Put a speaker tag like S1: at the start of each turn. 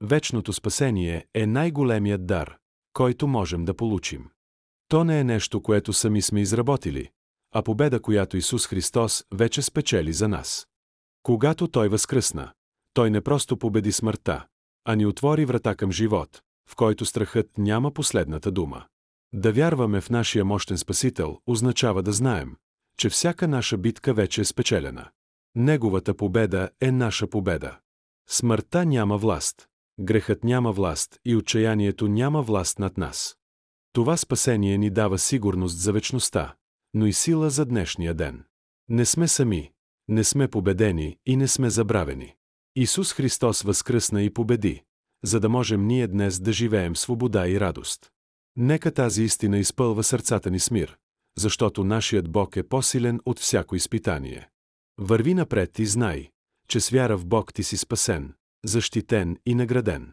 S1: Вечното спасение е най-големият дар, който можем да получим. То не е нещо, което сами сме изработили, а победа, която Исус Христос вече спечели за нас. Когато Той възкръсна, Той не просто победи смъртта, а ни отвори врата към живот, в който страхът няма последната дума. Да вярваме в нашия мощен Спасител означава да знаем, че всяка наша битка вече е спечелена. Неговата победа е наша победа. Смъртта няма власт, грехът няма власт и отчаянието няма власт над нас. Това спасение ни дава сигурност за вечността, но и сила за днешния ден. Не сме сами, не сме победени и не сме забравени. Исус Христос възкръсна и победи, за да можем ние днес да живеем в свобода и радост. Нека тази истина изпълва сърцата ни с мир, защото нашият Бог е по-силен от всяко изпитание. Върви напред и знай, че с вяра в Бог ти си спасен, защитен и награден.